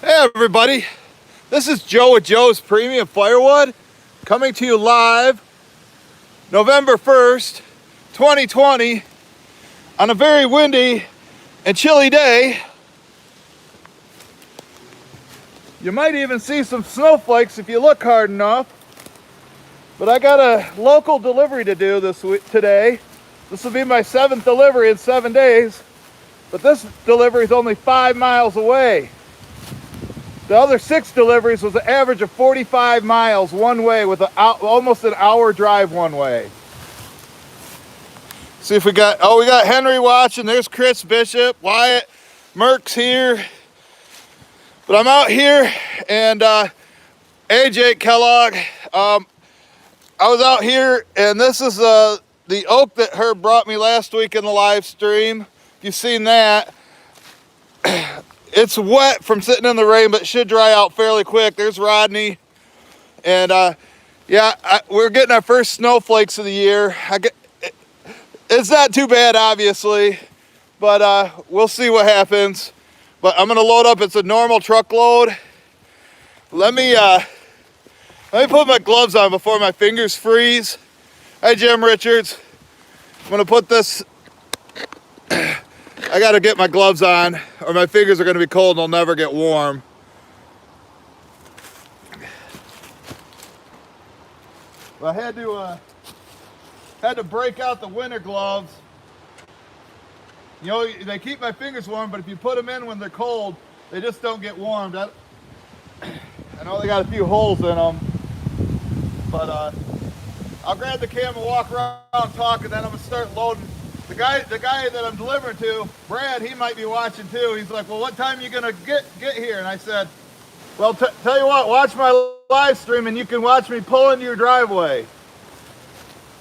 Hey everybody, this is Joe with Joe's Premium Firewood, coming to you live November 1st, 2020, on a very windy and chilly day. You might even see some snowflakes if you look hard enough, but I got a local delivery to do today. This will be my 7th delivery in 7 days, but this delivery is only 5 miles away. The other 6 deliveries was an average of 45 miles one way with almost an hour drive one way. See if we got Henry watching. There's Chris Bishop, Wyatt, Merck's here. But I'm out here and AJ Kellogg. I was out here and this is the oak that Herb brought me last week in the live stream. If you've seen that. It's wet from sitting in the rain, but it should dry out fairly quick. There's Rodney. And we're getting our first snowflakes of the year. It's not too bad, obviously, but we'll see what happens. But I'm gonna load up. It's a normal truckload. Let me put my gloves on before my fingers freeze. Hi, Jim Richards. I'm gonna put this. I gotta get my gloves on or my fingers are gonna be cold and they'll never get warm. Well, I had to break out the winter gloves. You know, they keep my fingers warm, but if you put them in when they're cold, they just don't get warmed. I know they got a few holes in them, but I'll grab the camera, walk around, talk, and then I'm gonna start loading. The guy that I'm delivering to, Brad, he might be watching too. He's like, well, what time are you gonna get here? And I said, well, tell you what, watch my live stream and you can watch me pull into your driveway.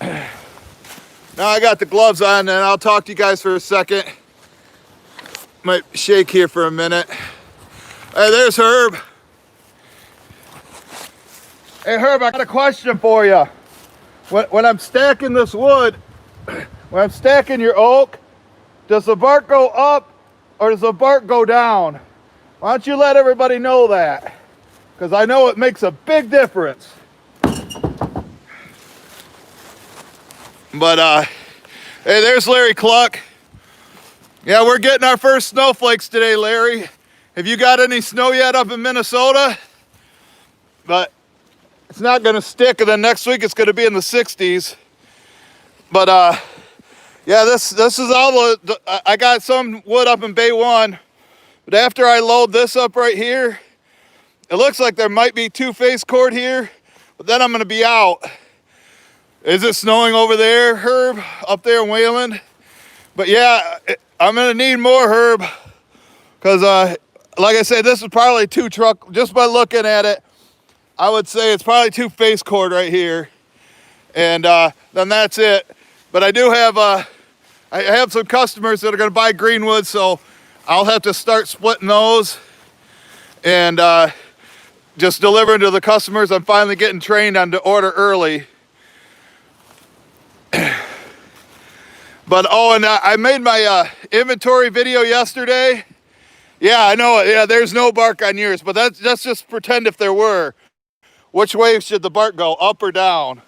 Now I got the gloves on and I'll talk to you guys for a second. Might shake here for a minute. Hey, there's Herb. Hey Herb, I got a question for you. When I'm stacking this wood, when I'm stacking your oak, does the bark go up or does the bark go down? Why don't you let everybody know that? Because I know it makes a big difference. But, hey, there's Larry Cluck. Yeah, we're getting our first snowflakes today, Larry. Have you got any snow yet up in Minnesota? But it's not going to stick, and then next week it's going to be in the 60s. But, yeah, this is all I got some wood up in Bay 1. But after I load this up right here, it looks like there might be 2-phase cord here, but then I'm going to be out. Is it snowing over there, Herb? Up there in Wayland? But yeah, I'm gonna need more, Herb. Because like I said, this is probably just by looking at it, I would say it's probably 2-phase cord right here. And then that's it. But I do have, I have some customers that are gonna buy greenwood, so I'll have to start splitting those. And just delivering to the customers. I'm finally getting trained on to order early. But and I made my inventory video yesterday. Yeah, I know. Yeah, there's no bark on yours, but let's just pretend if there were. Which way should the bark go, up or down?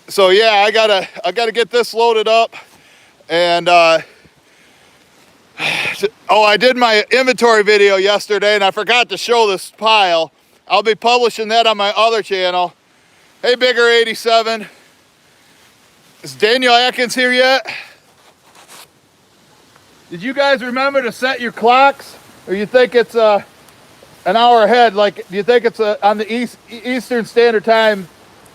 So yeah, I gotta get this loaded up, and I did my inventory video yesterday, and I forgot to show this pile. I'll be publishing that on my other channel. Hey, Bigger 87. Is Daniel Atkins here yet? Did you guys remember to set your clocks? Or you think it's an hour ahead? Like, do you think it's on the Eastern Standard Time?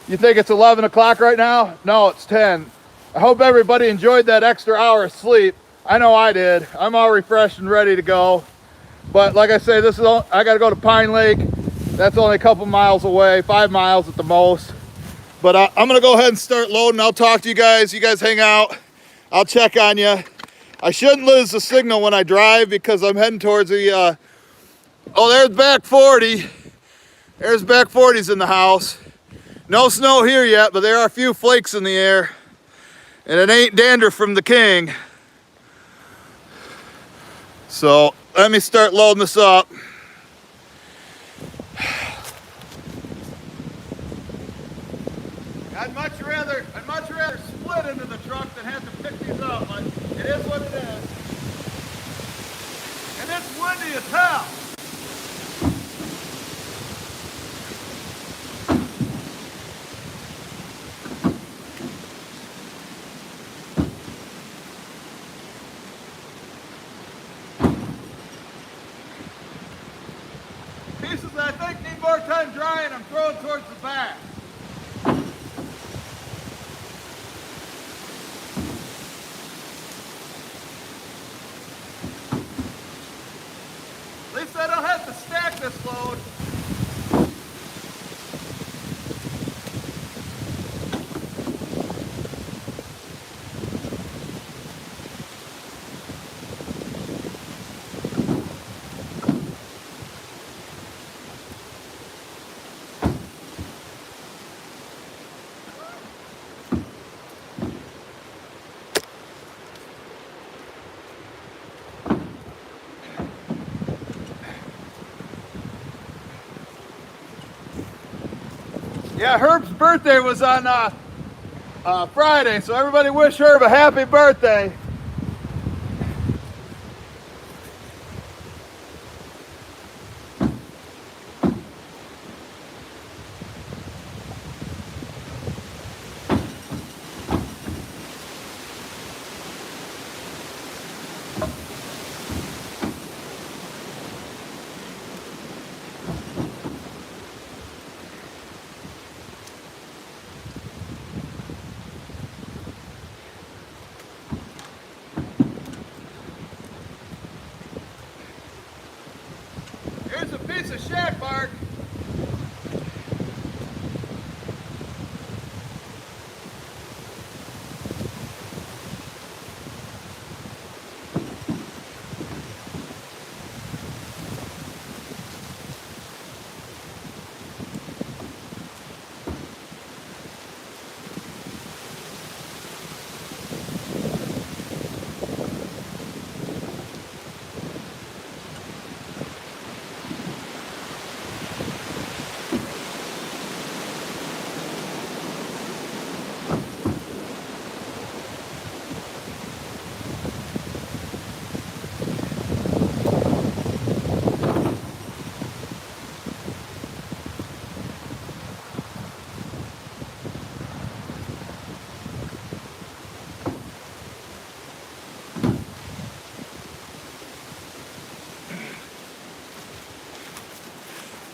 You think it's 11 o'clock right now? No, it's 10. I hope everybody enjoyed that extra hour of sleep. I know I did. I'm all refreshed and ready to go. But like I say, I gotta go to Pine Lake. That's only a couple miles away, 5 miles at the most. But I'm gonna go ahead and start loading. I'll talk to you guys. You guys hang out. I'll check on you. I shouldn't lose the signal when I drive because I'm heading towards the, there's back 40. There's back 40s in the house. No snow here yet, but there are a few flakes in the air. And it ain't dander from the king. So let me start loading this up. I'd much rather split into the truck than have to pick these up, but it is what it is. And it's windy as hell. Pieces that I think need more time drying, I'm throwing towards the back. At least I don't have to stack this load. Yeah, Herb's birthday was on Friday, so everybody wish Herb a happy birthday. Here's a piece of shack bark.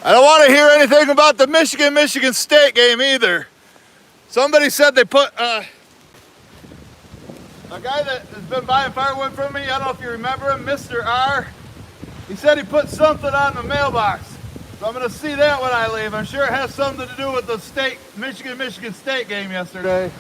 I don't want to hear anything about the Michigan State game either. Somebody said they put a guy that has been buying firewood from me, I don't know if you remember him, Mr. R. He said he put something on the mailbox. So I'm going to see that when I leave. I'm sure it has something to do with the Michigan State game yesterday.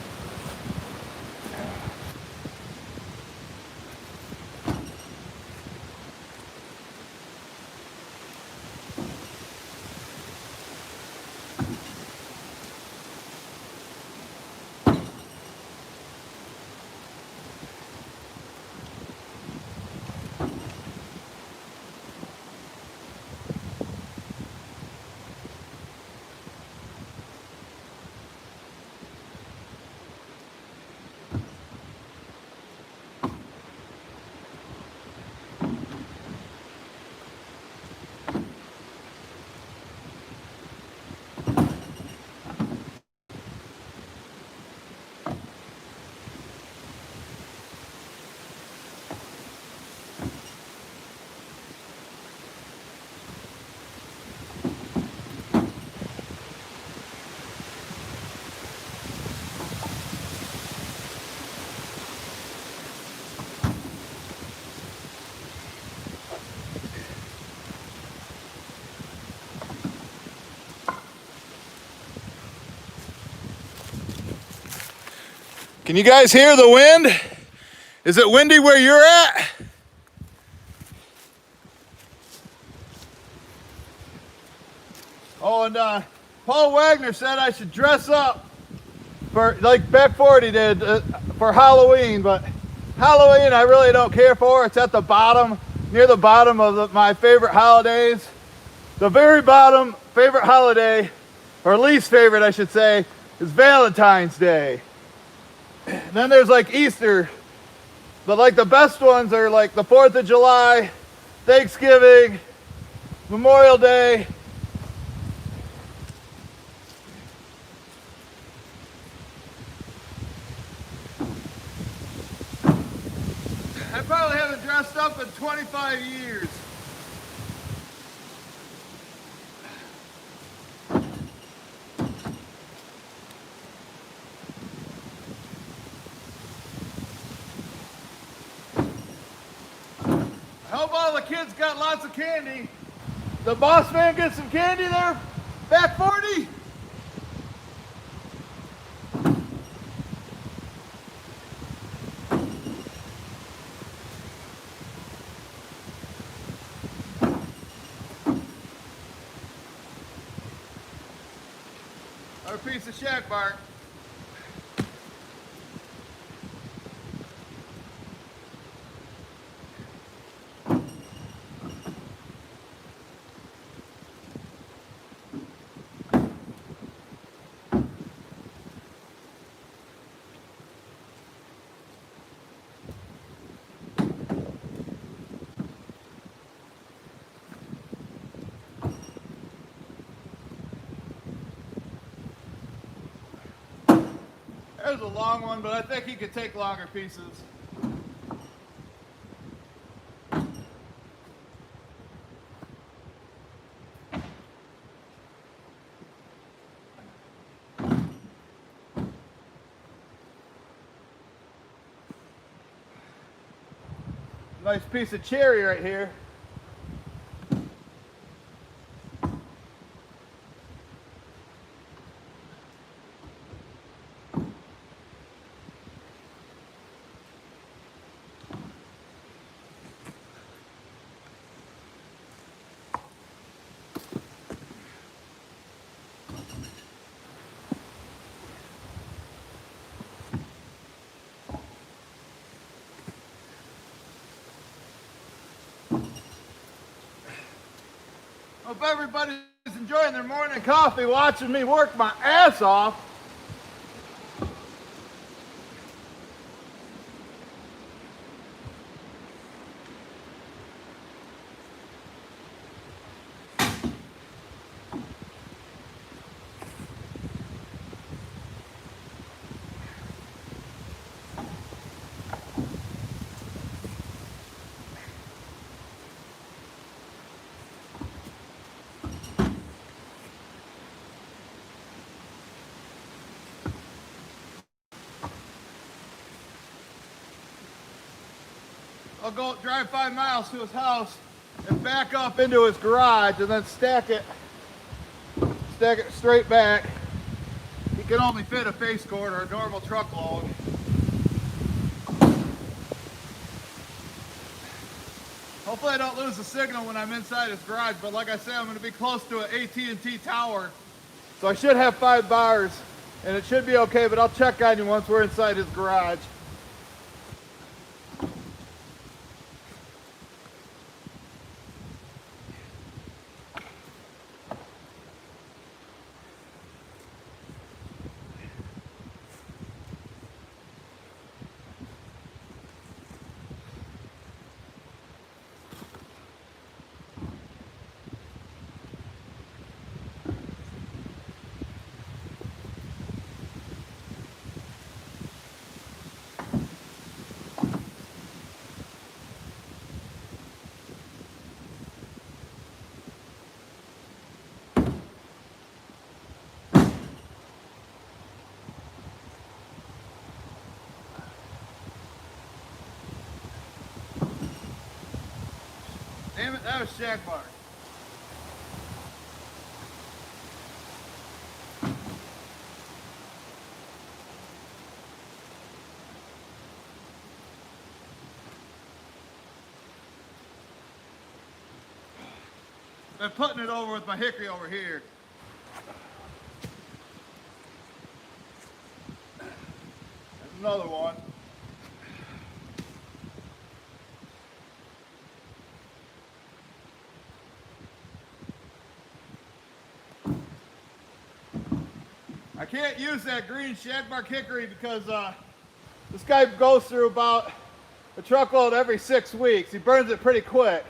Can you guys hear the wind? Is it windy where you're at? Oh, and Paul Wagner said I should dress up for, like Beck 40 did, for Halloween, but Halloween I really don't care for. It's at the bottom near the bottom of my favorite holidays. The very bottom favorite holiday, or least favorite I should say, is Valentine's Day. And then there's like Easter, but like the best ones are like the 4th of July, Thanksgiving, Memorial Day. I probably haven't dressed up in 25 years. I hope all the kids got lots of candy. The boss man get some candy there? Back 40? Or a piece of shack bark. There's a long one, but I think he could take longer pieces. Nice piece of cherry right here. Hope everybody's enjoying their morning coffee, watching me work my ass off. I'll go drive 5 miles to his house and back up into his garage and then stack it straight back. He can only fit a face cord or a normal truckload. Hopefully I don't lose the signal when I'm inside his garage, but like I said, I'm going to be close to an AT&T tower. So I should have 5 bars and it should be okay, but I'll check on you once we're inside his garage. Damn it, that was shack bark. Been putting it over with my hickory over here. There's another one. I can't use that green shagbark hickory because this guy goes through about a truckload every 6 weeks. He burns it pretty quick.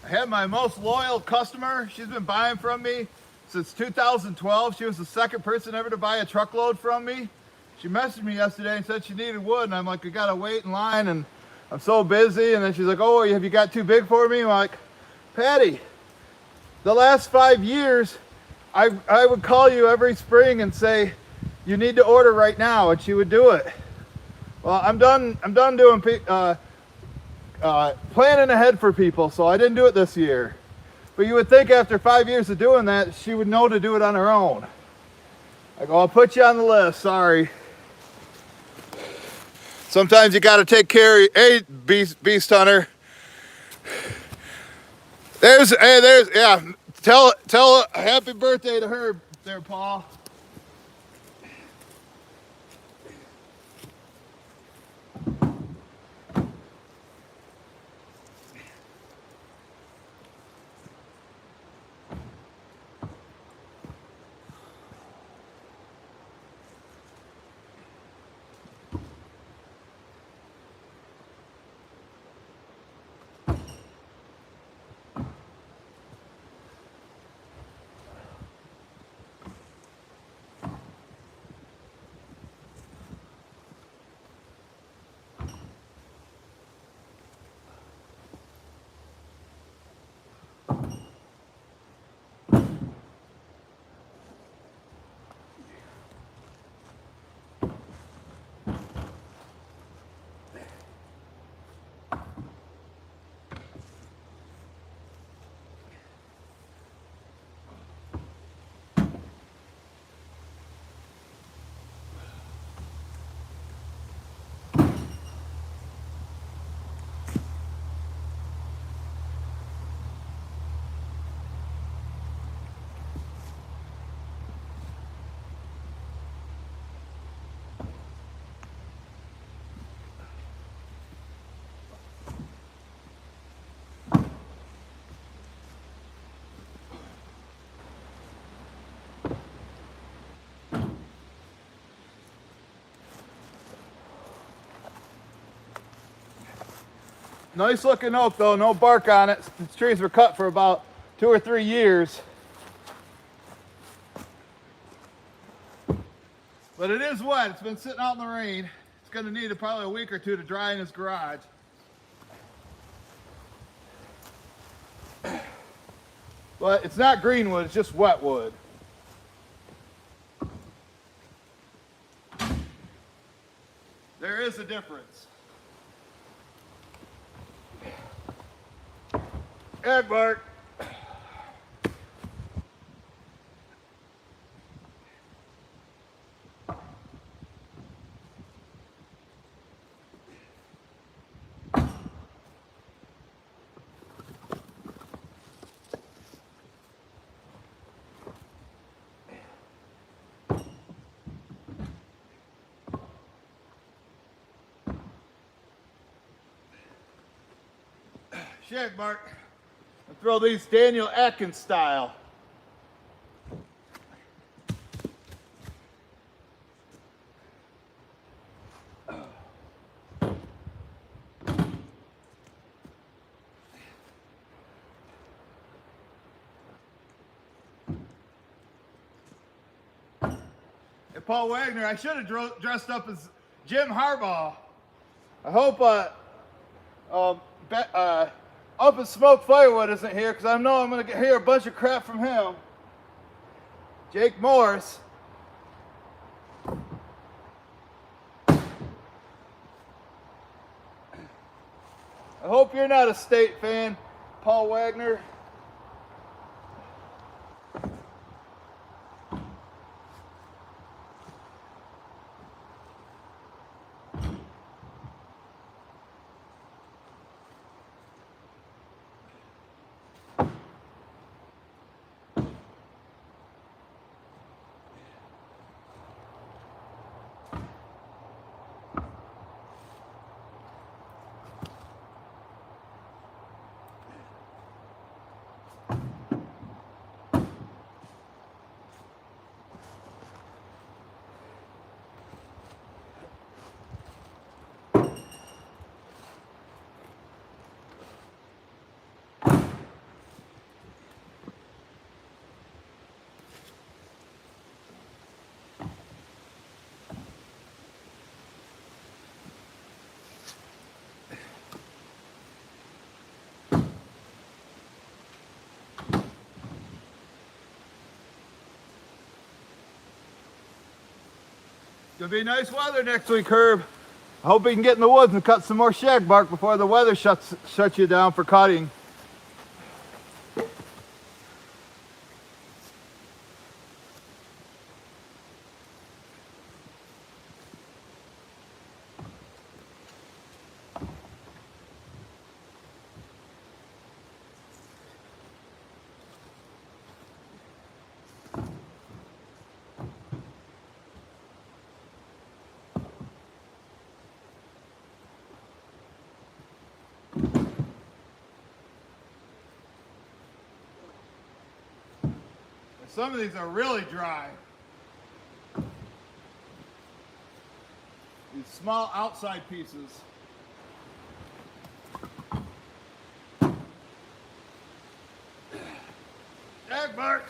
I have my most loyal customer. She's been buying from me since 2012. She was the second person ever to buy a truckload from me. She messaged me yesterday and said she needed wood, and I'm like, I gotta wait in line, and I'm so busy. And then she's like, oh, have you got too big for me? I'm like, Patty, the last 5 years, I would call you every spring and say, you need to order right now, and she would do it. Well, I'm done doing planning ahead for people, so I didn't do it this year. But you would think after 5 years of doing that, she would know to do it on her own. I go, I'll put you on the list, sorry. Sometimes you gotta take care of, hey, beast hunter. Yeah, tell a happy birthday to her there, Paul. Nice looking oak though, no bark on it. These trees were cut for about 2 or 3 years. But it is wet, it's been sitting out in the rain. It's gonna need probably a week or two to dry in his garage. But it's not green wood, it's just wet wood. There is a difference. Ed Bart. Shag Bart. I'll throw these Daniel Atkins style. Hey, Paul Wagner, I should have dressed up as Jim Harbaugh. I hope Up and Smoke Firewood isn't here because I know I'm going to hear a bunch of crap from him. Jake Morris. I hope you're not a State fan, Paul Wagner. Gonna be nice weather next week, Herb. I hope we can get in the woods and cut some more shag bark before the weather shuts you down for cutting. Some of these are really dry. These small outside pieces. Shag bark.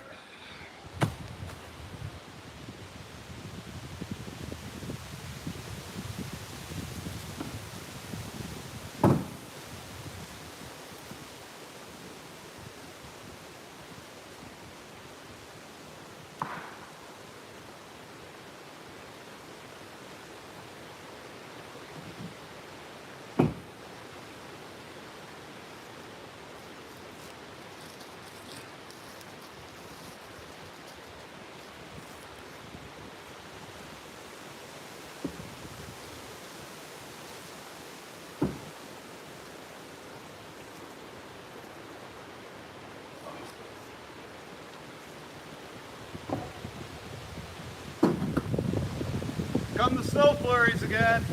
Come the snow flurries again.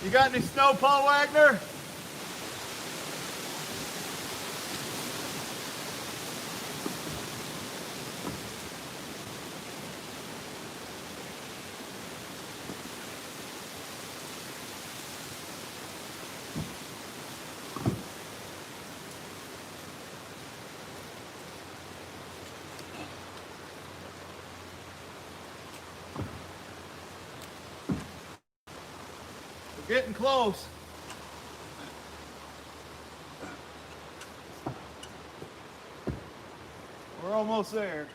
You got any snow, Paul Wagner? We're getting close. We're almost there.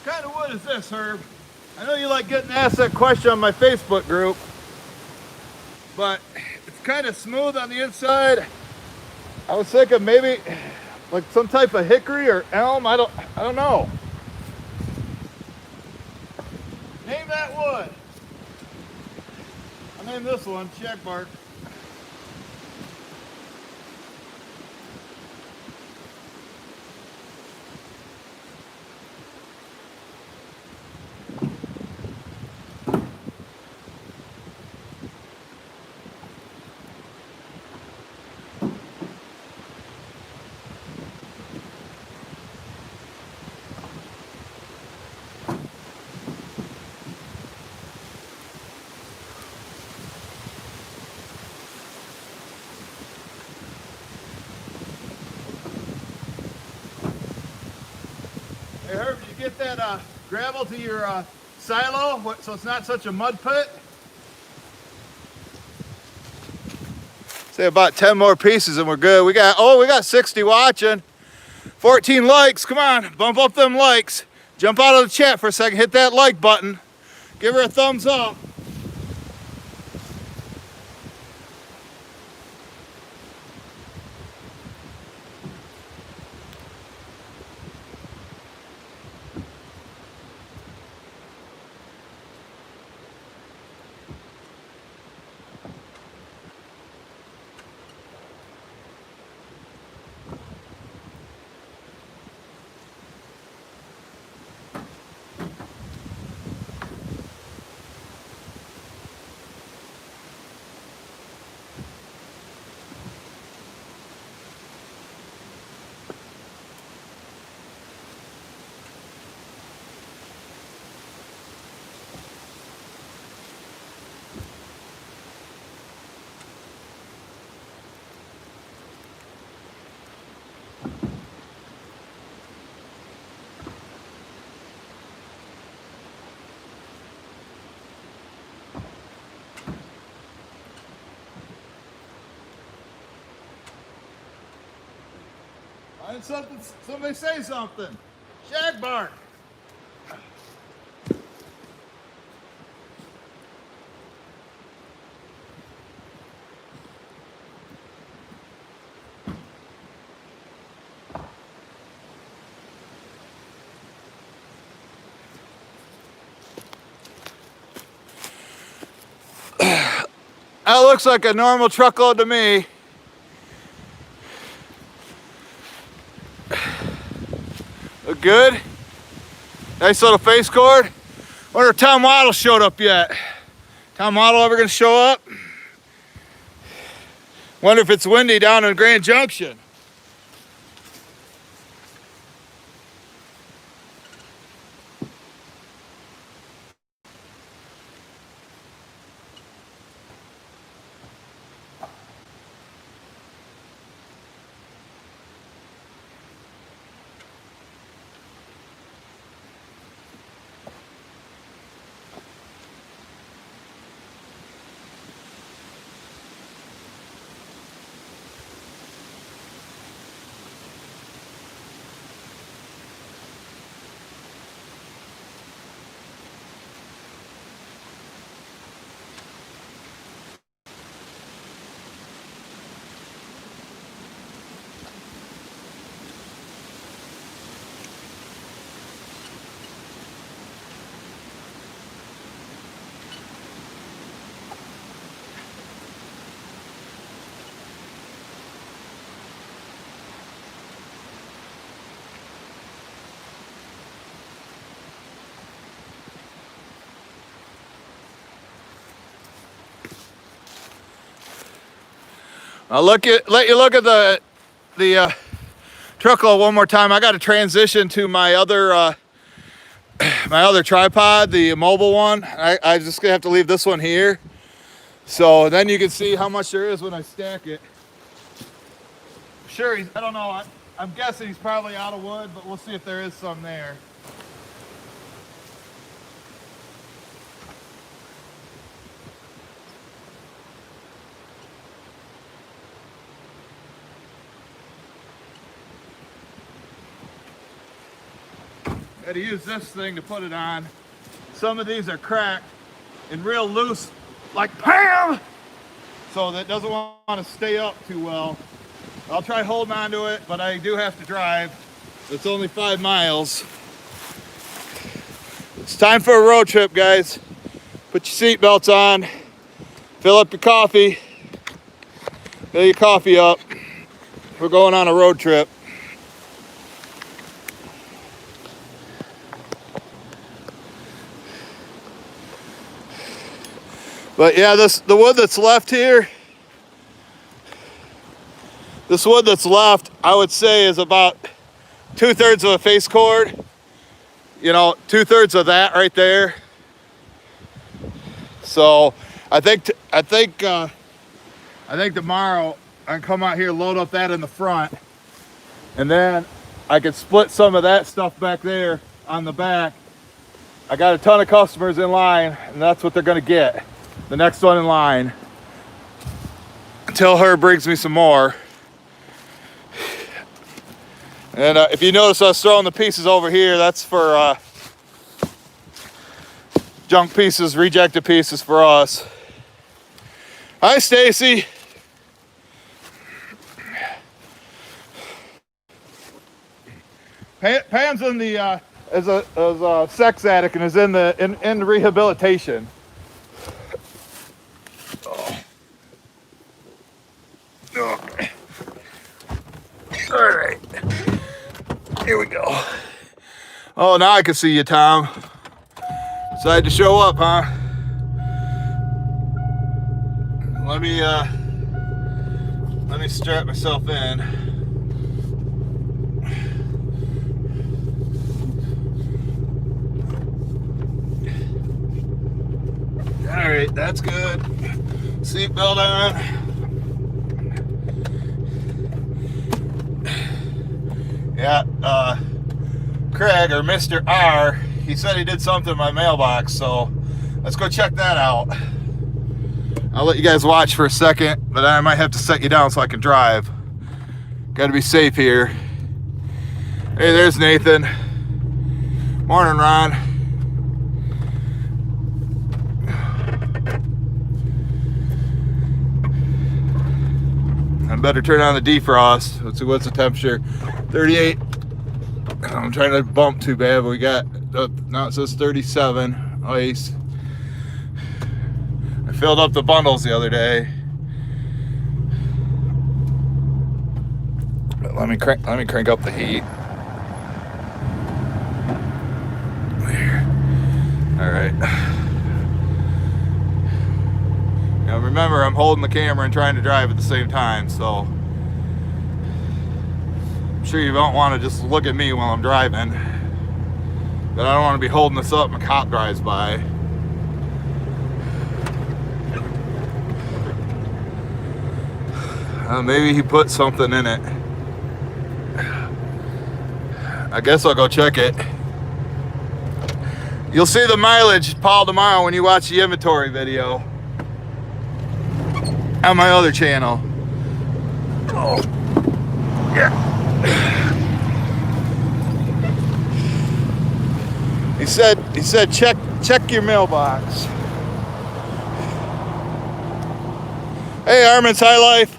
What kind of wood is this, Herb? I know you like getting asked that question on my Facebook group, but it's kind of smooth on the inside. I was thinking maybe like some type of hickory or elm. I don't know. Name that wood. I'll name this one shag bark. Hey Herb, did you get that gravel to your silo so it's not such a mud pit? Say about 10 more pieces and we're good. We got 60 watching, 14 likes. Come on, bump up them likes. Jump out of the chat for a second, hit that like button. Give her a thumbs up. And somebody say something. Shag bark. That looks like a normal truckload to me. Look good. Nice little face cord. Wonder if Tom Waddle showed up yet. Tom Waddle ever gonna show up? Wonder if it's windy down in Grand Junction. I'll let you look at the truckload one more time. I got to transition to my other tripod, the mobile one. I just gonna have to leave this one here, so then you can see how much there is when I stack it. Sure, I don't know. I'm guessing he's probably out of wood, but we'll see if there is some there. Got to use this thing to put it on. Some of these are cracked and real loose, like PAM! So that doesn't want to stay up too well. I'll try holding on to it, but I do have to drive. It's only 5 miles. It's time for a road trip, guys. Put your seatbelts on. Fill up your coffee. Fill your coffee up. We're going on a road trip. But yeah, the wood that's left here, this wood that's left, I would say is about 2/3 of a face cord. You know, 2/3 of that right there. So I think tomorrow I can come out here, load up that in the front, and then I could split some of that stuff back there on the back. I got a ton of customers in line, and that's what they're gonna get. The next one in line, until her brings me some more. And if you notice us throwing the pieces over here, that's for junk pieces, rejected pieces for us. Hi, Stacy. Pam's in the as a sex addict and is in rehabilitation. All right, here we go. Oh, now I can see you, Tom. Decided to show up, huh? Let me strap myself in. All right, that's good. Seatbelt on. Yeah, Craig, or Mr. R, he said he did something in my mailbox, so let's go check that out. I'll let you guys watch for a second, but I might have to set you down so I can drive. Got to be safe here. Hey, there's Nathan. Morning, Ron. I better turn on the defrost. Let's see, what's the temperature? 38. I'm trying to bump too bad, but we got, now it says 37 ice. I filled up the bundles the other day. But let me crank up the heat. There. All right. Now remember, I'm holding the camera and trying to drive at the same time, so I'm sure you don't want to just look at me while I'm driving. But I don't want to be holding this up and a cop drives by. Maybe he put something in it. I guess I'll go check it. You'll see the mileage, Paul, tomorrow when you watch the inventory video on my other channel. Oh, yeah. He said check your mailbox. Hey, Armin's High Life.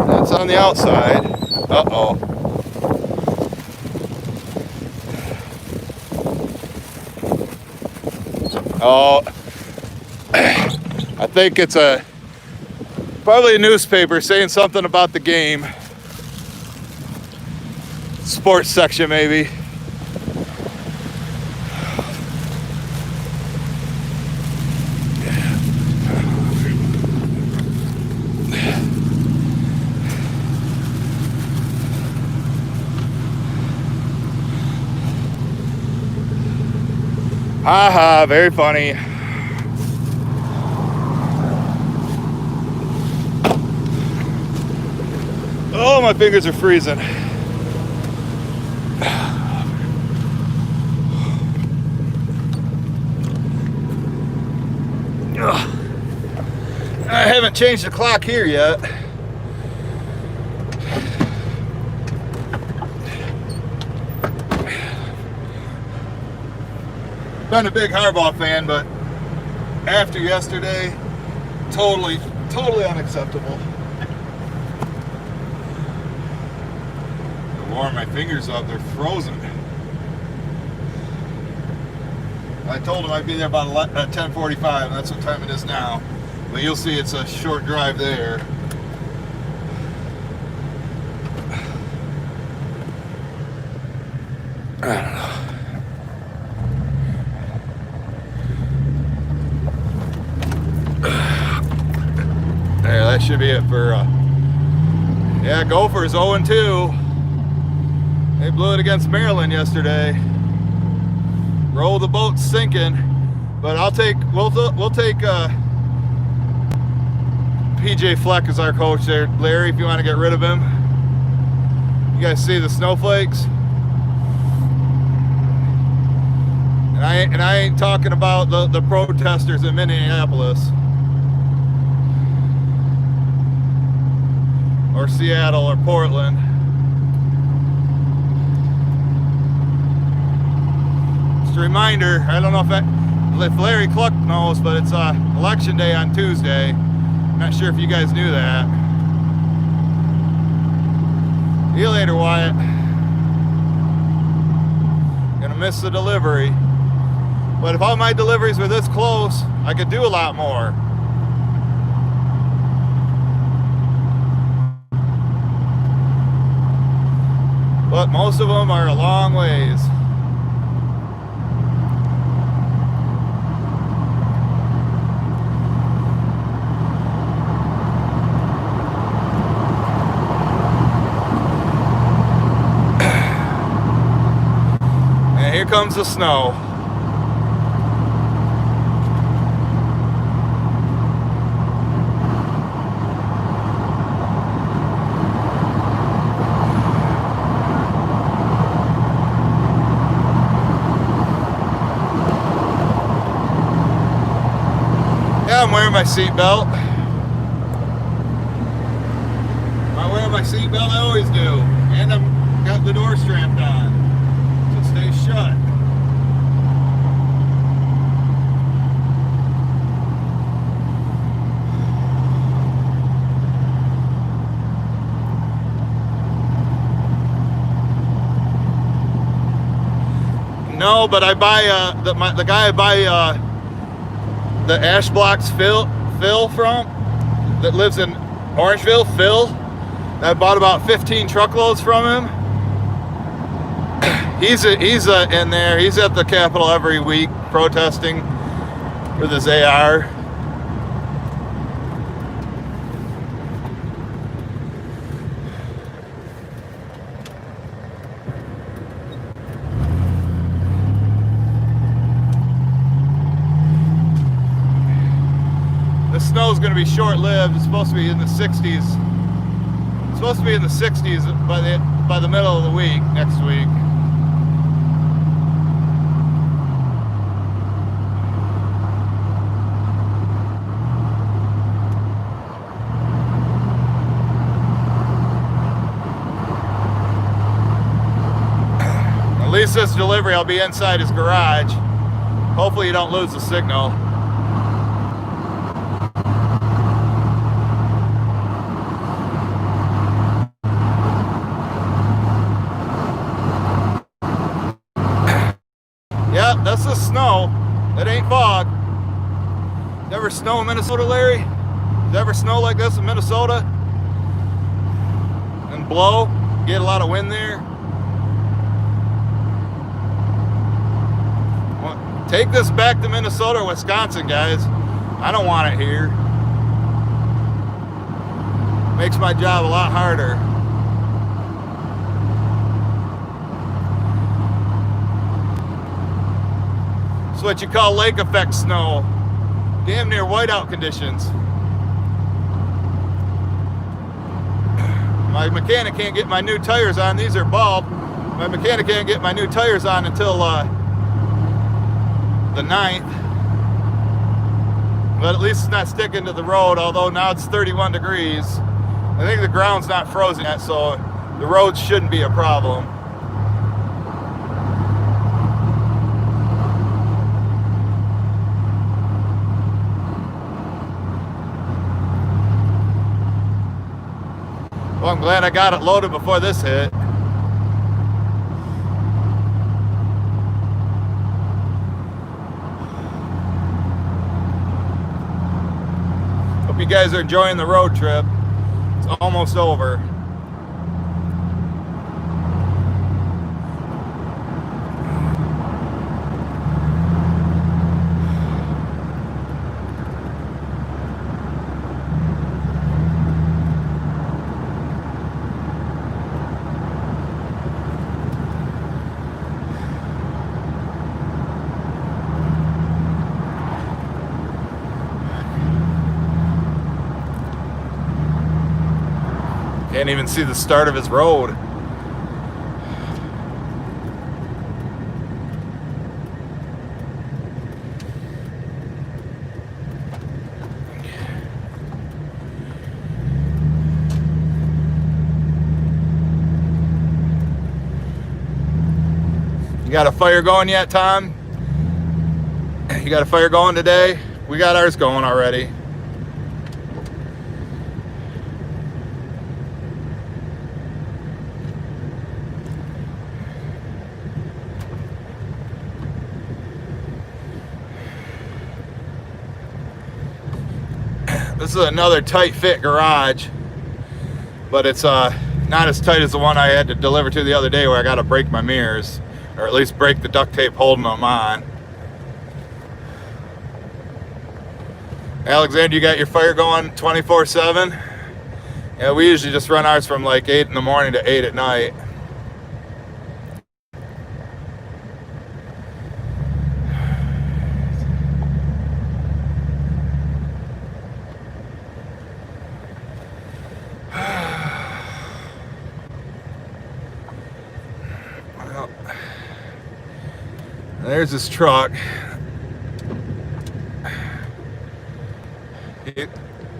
That's on the outside. Uh-oh. Oh, I think it's probably a newspaper saying something about the game. Sports section, maybe. Haha, very funny. Oh, my fingers are freezing. I haven't changed the clock here yet. Been a big Harbaugh fan, but after yesterday, totally unacceptable. I warm my fingers up, they're frozen. I told him I'd be there about 10:45, and that's what time it is now. But you'll see it's a short drive there. I don't know. There, that should be it for, yeah, Gophers 0-2. They blew it against Maryland yesterday. Roll the boat sinking, but we'll take PJ Fleck as our coach there. Larry, if you want to get rid of him. You guys see the snowflakes? And I ain't talking about the protesters in Minneapolis. Or Seattle or Portland. Just a reminder, I don't know if Larry Cluck knows, but it's election day on Tuesday. Not sure if you guys knew that. See you later, Wyatt. Gonna miss the delivery. But if all my deliveries were this close, I could do a lot more. But most of them are a long ways. And here comes the snow. I'm wearing my seatbelt. my seatbelt, I always do. And I've got the door strapped on, so it stays shut. No, but I buy the guy I buy the ash blocks Phil from, that lives in Orangeville, Phil. I bought about 15 truckloads from him. He's in there. He's at the Capitol every week protesting with his AR. The snow's going to be short-lived. It's supposed to be in the 60s. It's supposed to be in the 60s by the middle of the week next week. At least this delivery, I'll be inside his garage. Hopefully you don't lose the signal. Yeah, that's the snow. That ain't fog. Ever snow in Minnesota, Larry? Does it ever snow like this in Minnesota? And blow? Get a lot of wind there? Well, take this back to Minnesota or Wisconsin, guys. I don't want it here. Makes my job a lot harder. It's what you call lake effect snow. Damn near whiteout conditions. My mechanic can't get my new tires on. These are bulb. My mechanic can't get my new tires on until the 9th. But at least it's not sticking to the road, although now it's 31 degrees. I think the ground's not frozen yet, so the road shouldn't be a problem. Well, I'm glad I got it loaded before this hit. Hope you guys are enjoying the road trip. It's almost over. Can't even see the start of his road. You got a fire going yet, Tom? You got a fire going today? We got ours going already. This is another tight fit garage, but it's not as tight as the one I had to deliver to the other day where I got to break my mirrors, or at least break the duct tape holding them on. Alexander, you got your fire going 24/7? Yeah, we usually just run ours from like 8 in the morning to 8 at night. There's his truck.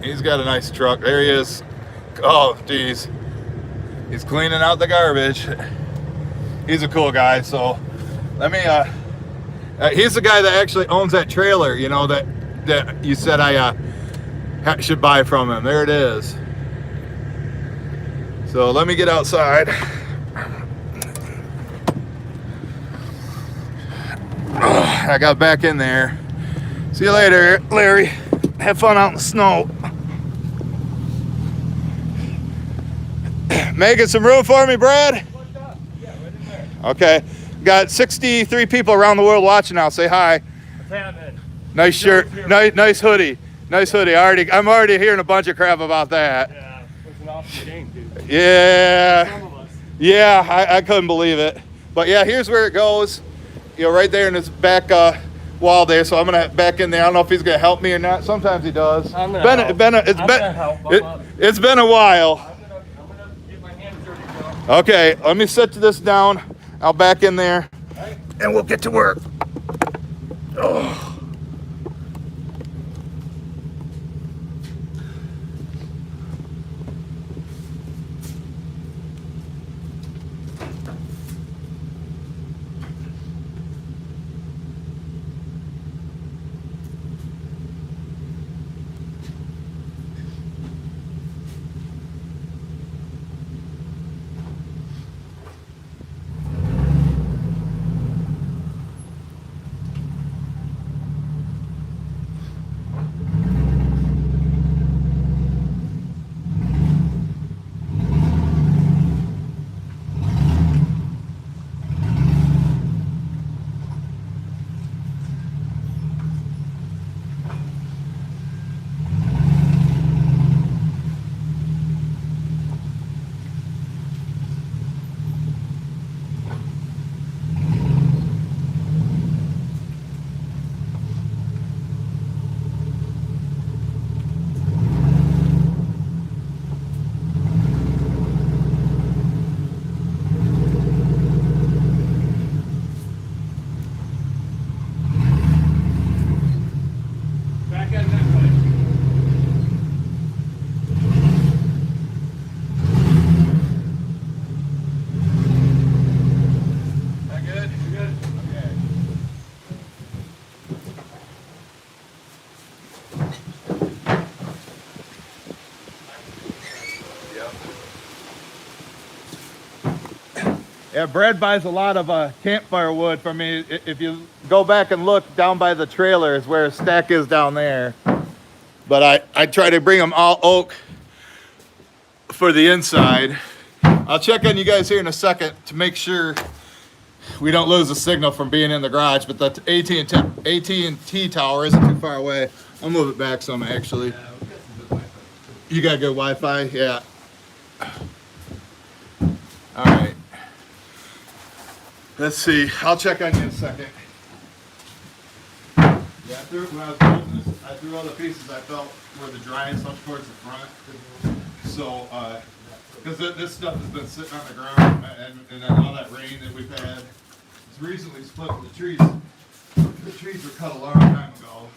He's got a nice truck. There he is. Oh, geez. He's cleaning out the garbage. He's a cool guy. So let me, he's the guy that actually owns that trailer, you know, that you said I should buy from him. There it is. So let me get outside. I got back in there. See you later, Larry. Have fun out in the snow. Making some room for me, Brad? Yeah, right in there. Okay. Got 63 people around the world watching now. Say hi. What's happening? Nice shirt. Nice hoodie. Nice hoodie. I'm already hearing a bunch of crap about that. Yeah, it's an awesome game, dude. Yeah. Some of us. Yeah, I couldn't believe it. But yeah, here's where it goes. You know, right there in his back wall there. So I'm gonna back in there. I don't know if he's gonna help me or not. Sometimes he does. I'm gonna help. It's been a while. I'm gonna get my hands dirty, bro. Okay, let me set this down. I'll back in there, Right. and we'll get to work. Oh. Back at that way. That good? You good? Okay. Yeah, Brad buys a lot of campfire wood from me. If you go back and look down by the trailer is where his stack is down there. But I try to bring them all oak for the inside. I'll check on you guys here in a second to make sure we don't lose the signal from being in the garage. But the AT&T tower isn't too far away. I'll move it back some actually. You got good Wi-Fi? Yeah. All right. Let's see. I'll check on you in a second. Yeah, when I was building this, I threw all the pieces I felt were the driest up towards the front. So, because this stuff has been sitting on the ground and then all that rain that we've had. It's recently split the trees. The trees were cut a long time ago.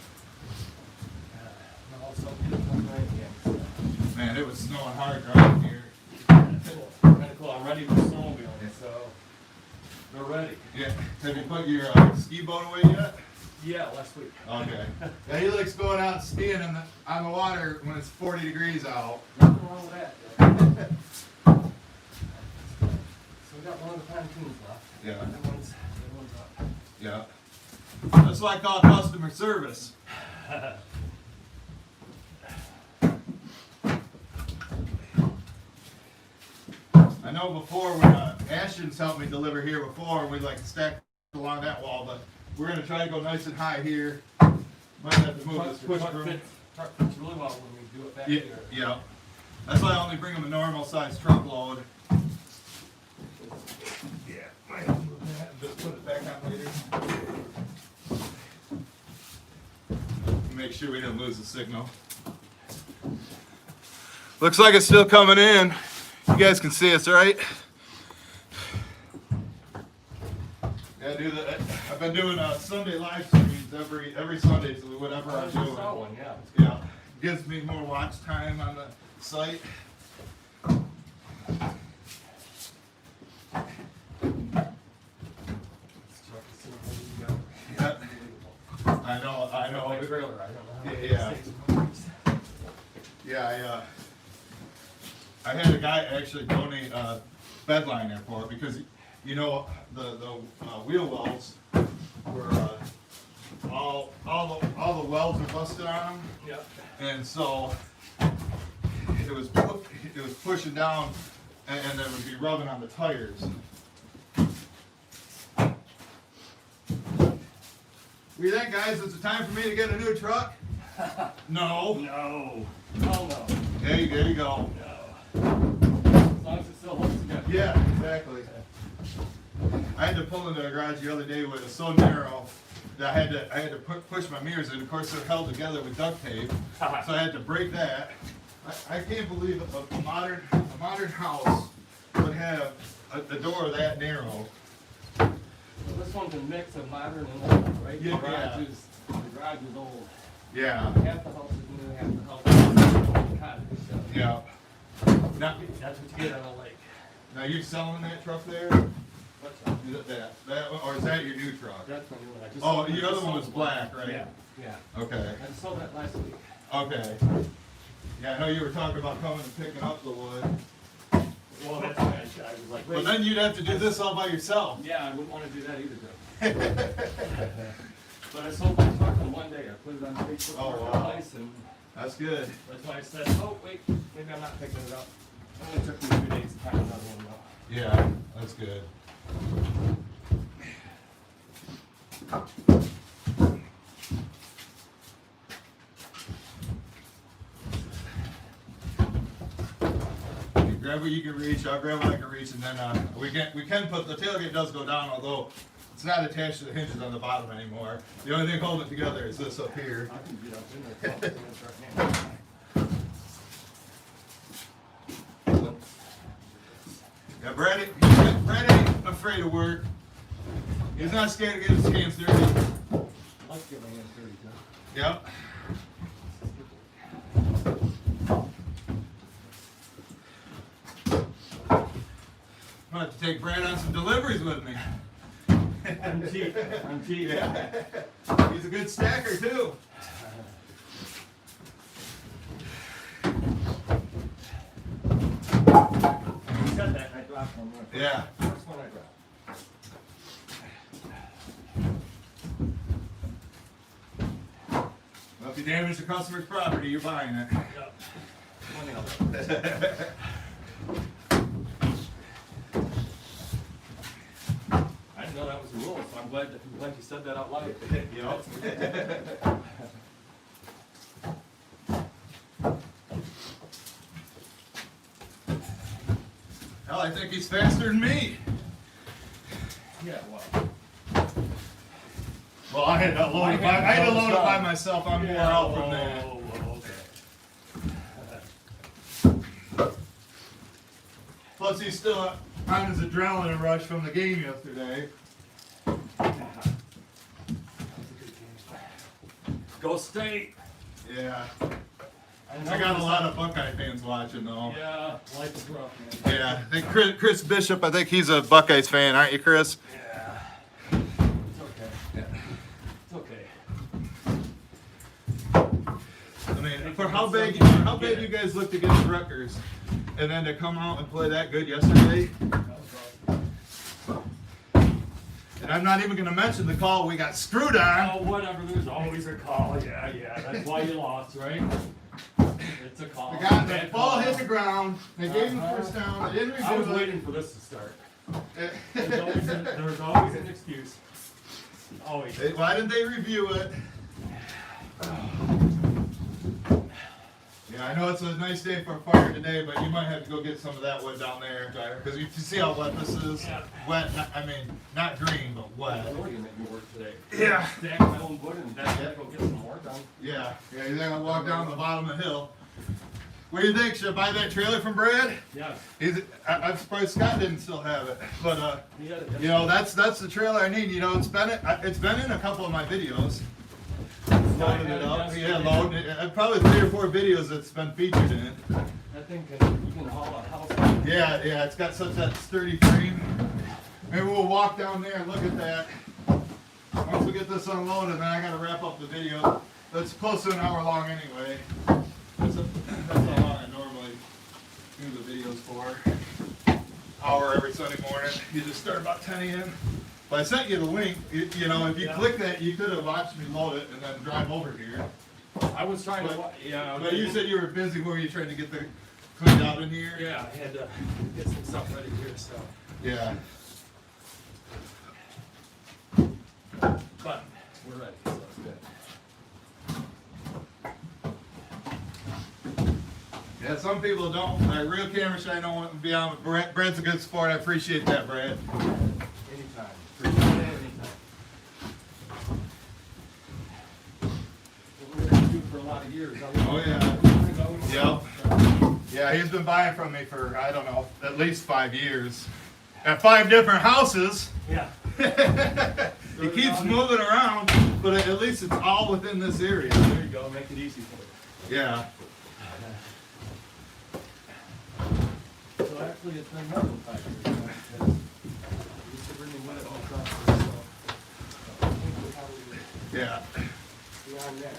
Man, it was snowing hard driving here. Kind of cool. I'm ready for snowmobiling, so they're ready. Yeah. Have you put your ski boat away yet? Yeah, last week. Okay. Yeah, he likes going out and skiing on the water when it's 40 degrees out. Nothing wrong with that. So we got one of the pontoons left. Yeah. That one's up. Yeah. That's what I call customer service. I know before when Ashton's helped me deliver here before, we like stacked along that wall, but we're gonna try to go nice and high here. Might have to move this push room. Truck fits really well when we do it back Yeah, here. yeah. That's why I only bring them a normal size truckload. Yeah, might have to move that and just put it back on later. Make sure we didn't lose the signal. Looks like it's still coming in. You guys can see us, right? Yeah, I've been doing Sunday live streams every Sunday, so whatever I'm doing. That one, yeah. Yeah, gives me more watch time on the site. I know. My trailer, I don't know. How Yeah. Yeah, I had a guy actually donate a bed liner for it because, you know, the wheel wells were, all the welds are busted on them. Yep. And so it was pushing down and it would be rubbing on the tires. What do you think, guys? Is it time for me to get a new truck? No. No. Oh no. There you go. No. As long as it still holds together. Yeah, exactly. I had to pull into the garage the other day where it was so narrow that I had to push my mirrors in. Of course, they're held together with duct tape, so I had to break that. I can't believe a modern house would have a door that narrow. Well, this one's a mix of modern and old, right? Yeah, The garage is old. Yeah. Half the house is new, half the house is cottage. So Yeah. Now, that's what you get on a lake. now you selling that truck there? What's that? That or is that your new truck? That's my new one. I just Oh, sold it. your other one was black, right? Yeah. Yeah. Okay. I just sold that last week. Okay. Yeah, I know you were talking about coming and picking up the wood. Well, that's why I was like, But wait. then you'd have to do this all by yourself. Yeah, I wouldn't want to do that either, Joe. But I sold my truck in one day. I put it on Facebook Oh, wow. Marketplace, and That's good. that's why I said, oh, wait, maybe I'm not picking it up. It only took me 2 days to find another one, though. Yeah, that's good. You grab what you can reach, I'll grab what I can reach, and then we can put, the tailgate does go down, although it's not attached to the hinges on the bottom anymore. The only thing holding it together is this up here. I can get up in there. Well, it's in the truck now. Yeah, Brad ain't afraid of work. He's not scared to get his hands dirty. Let's get my hands dirty, Joe. Yep. I'm gonna have to take Brad on some deliveries with me. I'm cheap. I'm cheap. Yeah. He's a good stacker too. You said that, and I dropped one. Yeah. First one I dropped. Well, if you damage the customer's property, you're buying it. Yep. Money on that. I didn't know that was the rule, so I'm glad you said that out loud. Yep. Hell, I think he's faster than me. Yeah, well. Well, I had to load it by myself. I'm more out from that. Whoa, okay. Plus, he's still on his adrenaline rush from the game yesterday. Go State! Yeah. know I got a this- lot of Buckeye fans watching though. Yeah, life is rough, man. Yeah, I think Chris Bishop, I think he's a Buckeyes fan, aren't you, Chris? Yeah. It's okay. It's okay. I mean, for how big you guys looked against Rutgers, and then to come out and play that good yesterday. That was rough. And I'm not even going to mention the call we got screwed on. Oh, whatever, there's always a call. Yeah, that's why you lost, right? It's a call. The guy, the Bad ball call. hit the ground. They gave him Uh-huh. first down. They didn't I was review waiting for this to start. it. There's always an excuse. Always. Why didn't they review it? Yeah, I know it's a nice day for a fire today, but you might have to go get some of that wood down there. Because you see how wet this is? Yeah. Wet, not green, but wet. I'm really gonna make me work today. Yeah. Stack my own wood and then go get some more done. Yeah, you're gonna walk down the bottom of the hill. What do you think? Should I buy that trailer from Brad? Yeah. I'm surprised Scott didn't still have it. But He had it you know, that's the trailer I need. You know, it's been in a couple of my videos. Loaded it up. Yeah, loaded it. Probably 3 or 4 videos that's been featured in it. That thing you can haul a house. Yeah, it's got such that sturdy frame. Maybe we'll walk down there and look at that. once we get this unloaded, then I gotta wrap up the video. That's close to an hour long anyway. That's how long I normally do the videos for. Hour every Sunday morning. You just start about 10 a.m. But I sent you the link. You know, if you click that, you could have watched me load it and then drive over here. I was trying to, yeah. But you said you were busy. Were you trying to get the cleaned out in here? Yeah, I had to get some stuff ready here, so. Yeah. But we're ready, so it's good. Yeah, some people don't. Like real camera shy don't want to be on. Brad's a good sport. I appreciate that, Brad. Anytime. Appreciate it anytime. What we're gonna do for a lot of years. Oh yeah. Yep. Yeah, he's been buying from me for, I don't know, at least 5 years. At 5 different houses. Yeah. He keeps moving around, but at least it's all within this area. There you go, make it easy for you. Yeah. So actually it's been more than 5 years now, because we used to bring in wood all across this, so I think we're probably Yeah. beyond that.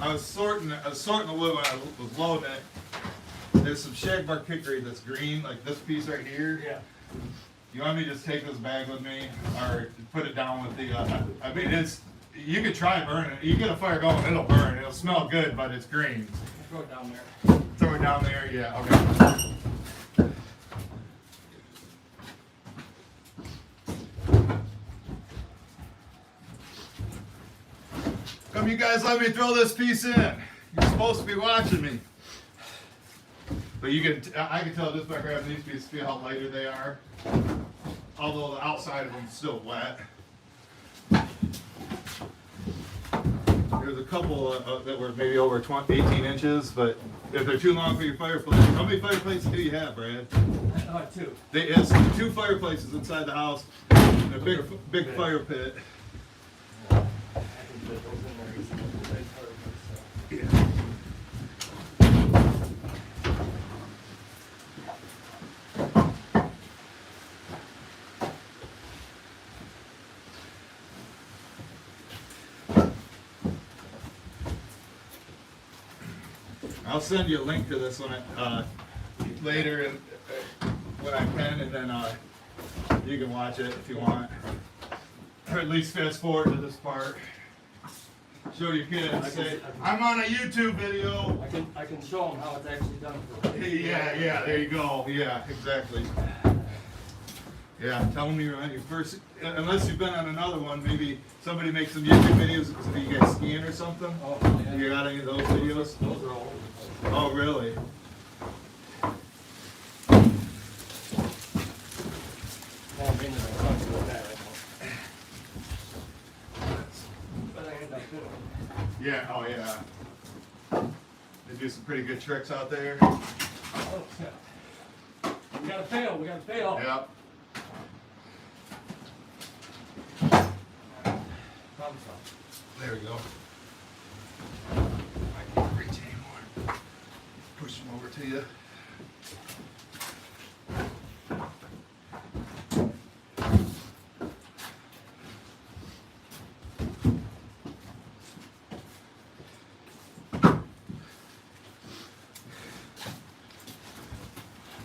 I was sorting the wood when I was loading it. There's some shagbark hickory that's green, like this piece right here. Yeah. You want me to just take this bag with me, or put it down with the? I mean, it's. You could try burning it. You get a fire going, it'll burn. It'll smell good, but it's green. Throw it down there. Throw it down there. Yeah. Okay. Come, you guys, let me throw this piece in. You're supposed to be watching me. But you can, I can tell just by grabbing these pieces, feel how lighter they are. Although the outside of them is still wet. There's a couple that were maybe over 18 inches, but if they're too long for your fireplace, how many fireplaces do you have, Brad? 2. It's 2 fireplaces inside the house, and a big fire pit. I can fit those in there easily with the big fireplace, so. I'll send you a link to this one later, and when I can, and then you can watch it if you want, or at least fast forward to this part. Show your kids. Say, I'm on a YouTube video. I can show them how it's actually done for Yeah, there you go. Yeah, exactly. Yeah, tell them you're on your first, unless you've been on another one, maybe somebody makes some YouTube videos so you guys skiing or something. Oh, yeah. You got any of those videos? Those are all over the place. Oh, really? Well, I'm thinking about talking about that right now. But I end up doing it. Yeah, oh yeah. They do some pretty good tricks out there. Oh, yeah. We gotta fail, we gotta fail. Yep. Problem solved. There we go. I can't reach anymore. Push them over to you.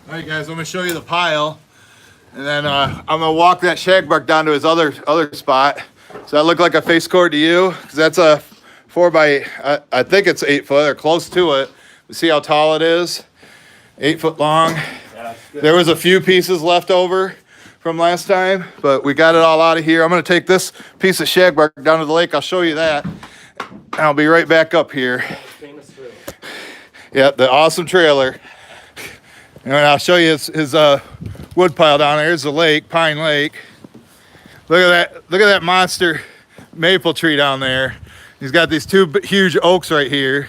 All right, guys, I'm gonna show you the pile, and then I'm gonna walk that shagbark down to his other spot. Does that look like a face cord to you? Because that's a 4 by, I think it's 8 foot or close to it. See how tall it is? 8 foot long. Yeah, it's good. There was a few pieces left over from last time, but we got it all out of here. I'm gonna take this piece of shagbark down to the lake. I'll show you that. I'll be right back up here. Famous trailer. Yeah, the awesome trailer. And I'll show you his wood pile down there. Here's the lake, Pine Lake. Look at that! Look at that monster maple tree down there. He's got these 2 huge oaks right here.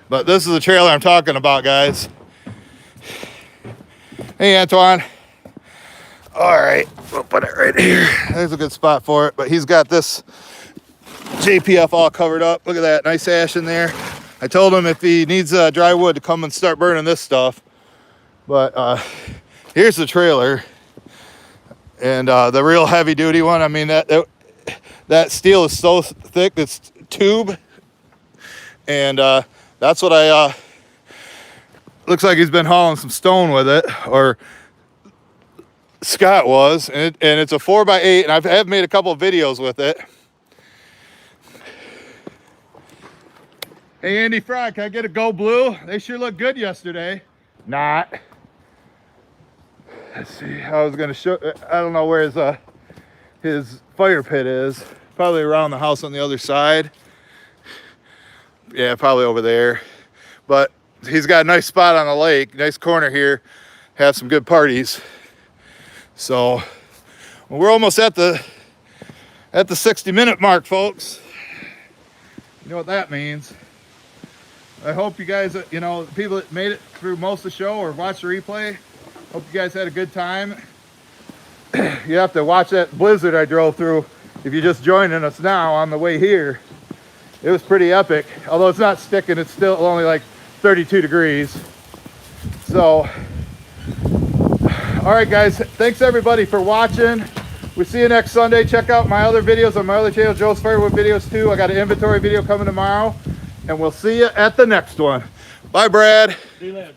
But this is the trailer I'm talking about, guys. Hey, Antoine. All right, we'll put it right here. There's a good spot for it. But he's got this JPF all covered up. Look at that, nice ash in there. I told him if he needs dry wood to come and start burning this stuff. But here's the trailer. And the real heavy duty one, I mean, that steel is so thick, it's tube. And that's what looks like he's been hauling some stone with it, or Scott was. And it's a 4x8, and I have made a couple of videos with it. Hey, Andy Fry, can I get a Go Blue? They sure looked good yesterday. Not. Let's see, I was gonna show, I don't know where his fire pit is. Probably around the house on the other side. Yeah, probably over there. But he's got a nice spot on the lake, nice corner here. Have some good parties. So we're almost at the 60-minute mark, folks. You know what that means. I hope you guys, you know, people that made it through most of the show or watched the replay, hope you guys had a good time. You have to watch that blizzard I drove through if you're just joining us now on the way here. It was pretty epic. Although it's not sticking, it's still only like 32 degrees. So, all right, guys, thanks everybody for watching. We'll see you next Sunday. Check out my other videos on my other channel, Joe's Firewood videos too. I got an inventory video coming tomorrow, and we'll see you at the next one. Bye, Brad. See you later.